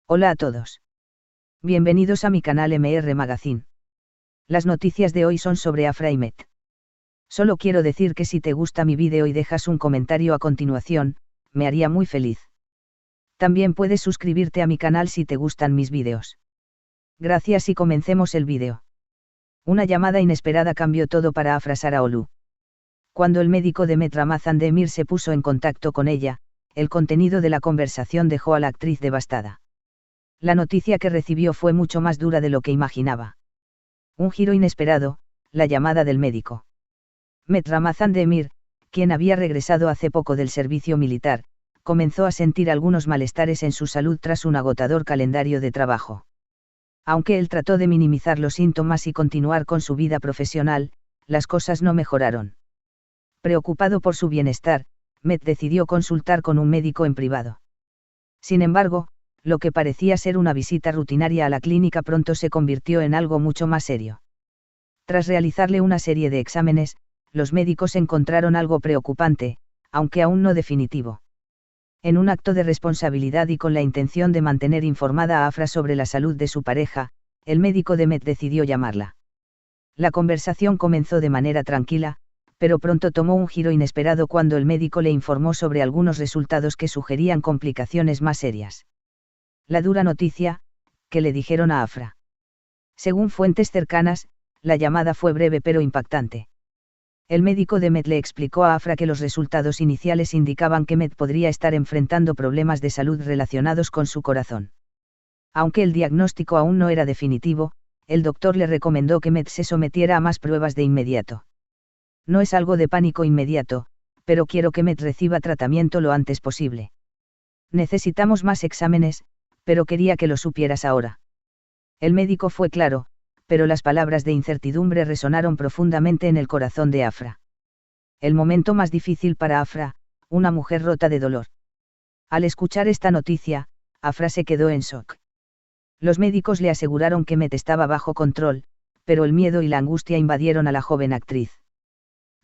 Hola a todos. Bienvenidos a mi canal MR Magazine. Las noticias de hoy son sobre Afra y Met. Solo quiero decir que si te gusta mi vídeo y dejas un comentario a continuación, me haría muy feliz. También puedes suscribirte a mi canal si te gustan mis vídeos. Gracias y comencemos el vídeo. Una llamada inesperada cambió todo para Afra Saraolu. Cuando el médico de Met Ramazan Demir se puso en contacto con ella, el contenido de la conversación dejó a la actriz devastada. La noticia que recibió fue mucho más dura de lo que imaginaba. Un giro inesperado, la llamada del médico. Met Ramazan Demir, quien había regresado hace poco del servicio militar, comenzó a sentir algunos malestares en su salud tras un agotador calendario de trabajo. Aunque él trató de minimizar los síntomas y continuar con su vida profesional, las cosas no mejoraron. Preocupado por su bienestar, Met decidió consultar con un médico en privado. Sin embargo, lo que parecía ser una visita rutinaria a la clínica pronto se convirtió en algo mucho más serio. Tras realizarle una serie de exámenes, los médicos encontraron algo preocupante, aunque aún no definitivo. En un acto de responsabilidad y con la intención de mantener informada a Afra sobre la salud de su pareja, el médico de Met decidió llamarla. La conversación comenzó de manera tranquila, pero pronto tomó un giro inesperado cuando el médico le informó sobre algunos resultados que sugerían complicaciones más serias. La dura noticia, que le dijeron a Afra. Según fuentes cercanas, la llamada fue breve pero impactante. El médico de Met le explicó a Afra que los resultados iniciales indicaban que Met podría estar enfrentando problemas de salud relacionados con su corazón. Aunque el diagnóstico aún no era definitivo, el doctor le recomendó que Met se sometiera a más pruebas de inmediato. No es algo de pánico inmediato, pero quiero que Met reciba tratamiento lo antes posible. Necesitamos más exámenes, pero quería que lo supieras ahora. El médico fue claro, pero las palabras de incertidumbre resonaron profundamente en el corazón de Afra. El momento más difícil para Afra, una mujer rota de dolor. Al escuchar esta noticia, Afra se quedó en shock. Los médicos le aseguraron que Met estaba bajo control, pero el miedo y la angustia invadieron a la joven actriz.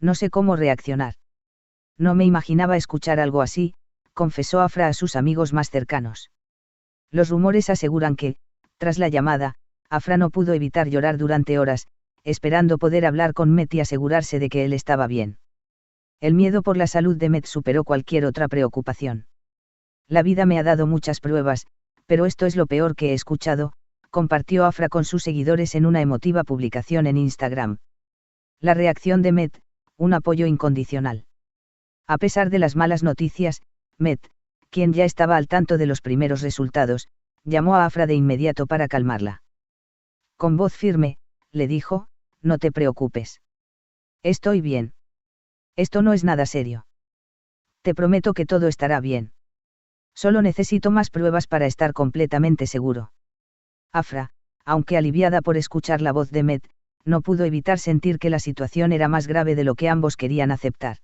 No sé cómo reaccionar. No me imaginaba escuchar algo así, confesó Afra a sus amigos más cercanos. Los rumores aseguran que, tras la llamada, Afra no pudo evitar llorar durante horas, esperando poder hablar con Met y asegurarse de que él estaba bien. El miedo por la salud de Met superó cualquier otra preocupación. La vida me ha dado muchas pruebas, pero esto es lo peor que he escuchado, compartió Afra con sus seguidores en una emotiva publicación en Instagram. La reacción de Met, un apoyo incondicional. A pesar de las malas noticias, Met, quien ya estaba al tanto de los primeros resultados, llamó a Afra de inmediato para calmarla. Con voz firme, le dijo, no te preocupes. Estoy bien. Esto no es nada serio. Te prometo que todo estará bien. Solo necesito más pruebas para estar completamente seguro. Afra, aunque aliviada por escuchar la voz de Met, no pudo evitar sentir que la situación era más grave de lo que ambos querían aceptar.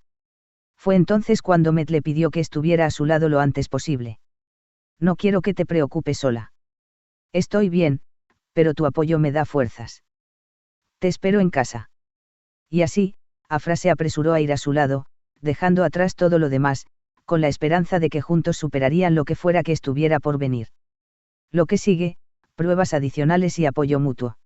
Fue entonces cuando Met le pidió que estuviera a su lado lo antes posible. No quiero que te preocupes sola. Estoy bien, pero tu apoyo me da fuerzas. Te espero en casa. Y así, Afra se apresuró a ir a su lado, dejando atrás todo lo demás, con la esperanza de que juntos superarían lo que fuera que estuviera por venir. Lo que sigue, pruebas adicionales y apoyo mutuo.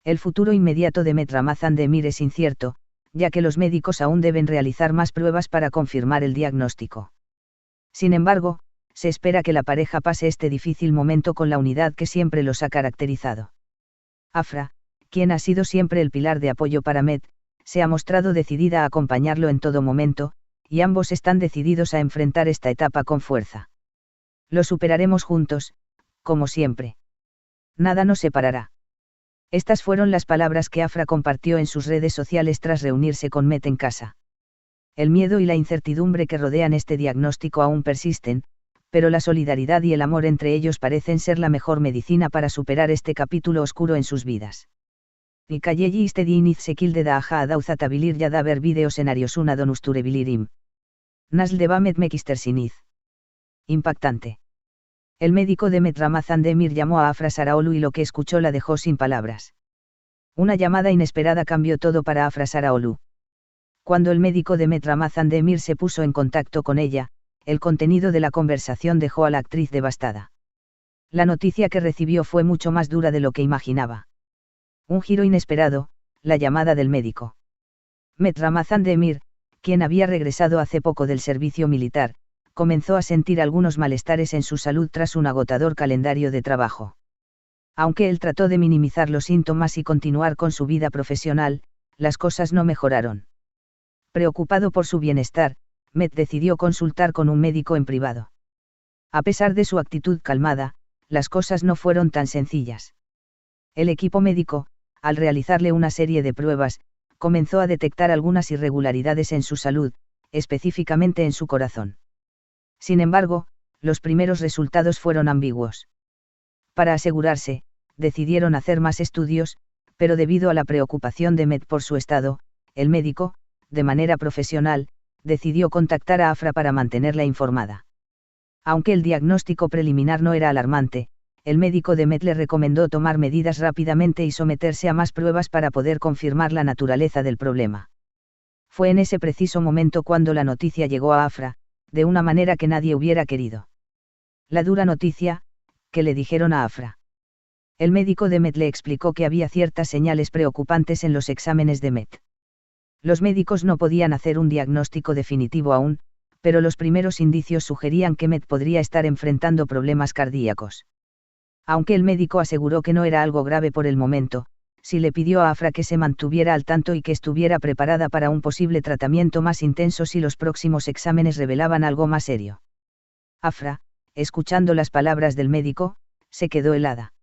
El futuro inmediato de Met Ramazan Demir es incierto, ya que los médicos aún deben realizar más pruebas para confirmar el diagnóstico. Sin embargo, se espera que la pareja pase este difícil momento con la unidad que siempre los ha caracterizado. Afra, quien ha sido siempre el pilar de apoyo para Met, se ha mostrado decidida a acompañarlo en todo momento, y ambos están decididos a enfrentar esta etapa con fuerza. Lo superaremos juntos, como siempre. Nada nos separará. Estas fueron las palabras que Afra compartió en sus redes sociales tras reunirse con Met en casa. El miedo y la incertidumbre que rodean este diagnóstico aún persisten, pero la solidaridad y el amor entre ellos parecen ser la mejor medicina para superar este capítulo oscuro en sus vidas. Ikayelli istedi inizsekilde da aja adauzatabilir ya da ver videos en ariosuna donusturebilirim. Nasl de Bamet mekistersiniz. Impactante. El médico de Met Ramazan Demir llamó a Afra Saraolu y lo que escuchó la dejó sin palabras. Una llamada inesperada cambió todo para Afra Saraolu. Cuando el médico de Met Ramazan Demir se puso en contacto con ella, el contenido de la conversación dejó a la actriz devastada. La noticia que recibió fue mucho más dura de lo que imaginaba. Un giro inesperado, la llamada del médico. Met Ramazan Demir, quien había regresado hace poco del servicio militar, comenzó a sentir algunos malestares en su salud tras un agotador calendario de trabajo. Aunque él trató de minimizar los síntomas y continuar con su vida profesional, las cosas no mejoraron. Preocupado por su bienestar, Met decidió consultar con un médico en privado. A pesar de su actitud calmada, las cosas no fueron tan sencillas. El equipo médico, al realizarle una serie de pruebas, comenzó a detectar algunas irregularidades en su salud, específicamente en su corazón. Sin embargo, los primeros resultados fueron ambiguos. Para asegurarse, decidieron hacer más estudios, pero debido a la preocupación de Met por su estado, el médico, de manera profesional, decidió contactar a Afra para mantenerla informada. Aunque el diagnóstico preliminar no era alarmante, el médico de Met le recomendó tomar medidas rápidamente y someterse a más pruebas para poder confirmar la naturaleza del problema. Fue en ese preciso momento cuando la noticia llegó a Afra, de una manera que nadie hubiera querido. La dura noticia, que le dijeron a Afra. El médico de Met le explicó que había ciertas señales preocupantes en los exámenes de Met. Los médicos no podían hacer un diagnóstico definitivo aún, pero los primeros indicios sugerían que Met podría estar enfrentando problemas cardíacos. Aunque el médico aseguró que no era algo grave por el momento, sí le pidió a Afra que se mantuviera al tanto y que estuviera preparada para un posible tratamiento más intenso si los próximos exámenes revelaban algo más serio. Afra, escuchando las palabras del médico, se quedó helada.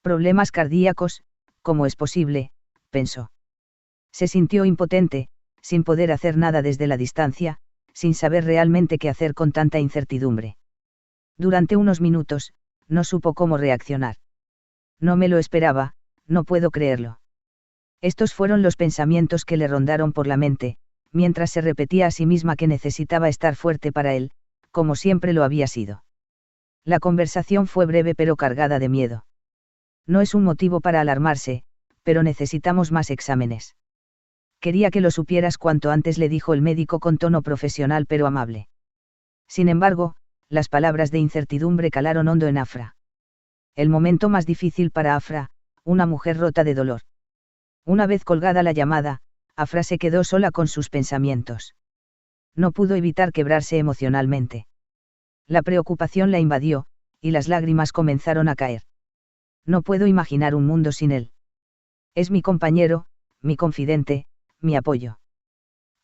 Problemas cardíacos, ¿cómo es posible?, pensó. Se sintió impotente, sin poder hacer nada desde la distancia, sin saber realmente qué hacer con tanta incertidumbre. Durante unos minutos, no supo cómo reaccionar. No me lo esperaba, no puedo creerlo. Estos fueron los pensamientos que le rondaron por la mente, mientras se repetía a sí misma que necesitaba estar fuerte para él, como siempre lo había sido. La conversación fue breve pero cargada de miedo. No es un motivo para alarmarse, pero necesitamos más exámenes. Quería que lo supieras cuanto antes, le dijo el médico con tono profesional pero amable. Sin embargo, las palabras de incertidumbre calaron hondo en Afra. El momento más difícil para Afra, una mujer rota de dolor. Una vez colgada la llamada, Afra se quedó sola con sus pensamientos. No pudo evitar quebrarse emocionalmente. La preocupación la invadió, y las lágrimas comenzaron a caer. No puedo imaginar un mundo sin él. Es mi compañero, mi confidente, mi apoyo.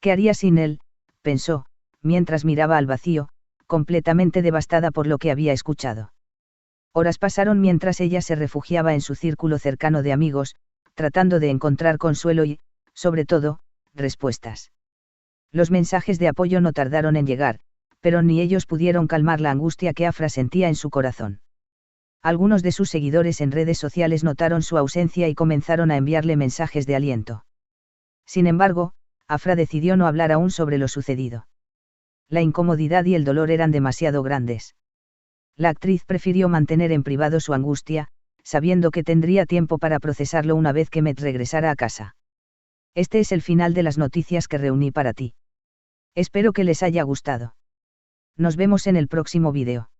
¿Qué haría sin él?, pensó, mientras miraba al vacío, completamente devastada por lo que había escuchado. Horas pasaron mientras ella se refugiaba en su círculo cercano de amigos, tratando de encontrar consuelo y, sobre todo, respuestas. Los mensajes de apoyo no tardaron en llegar, pero ni ellos pudieron calmar la angustia que Afra sentía en su corazón. Algunos de sus seguidores en redes sociales notaron su ausencia y comenzaron a enviarle mensajes de aliento. Sin embargo, Afra decidió no hablar aún sobre lo sucedido. La incomodidad y el dolor eran demasiado grandes. La actriz prefirió mantener en privado su angustia, sabiendo que tendría tiempo para procesarlo una vez que Met regresara a casa. Este es el final de las noticias que reuní para ti. Espero que les haya gustado. Nos vemos en el próximo vídeo.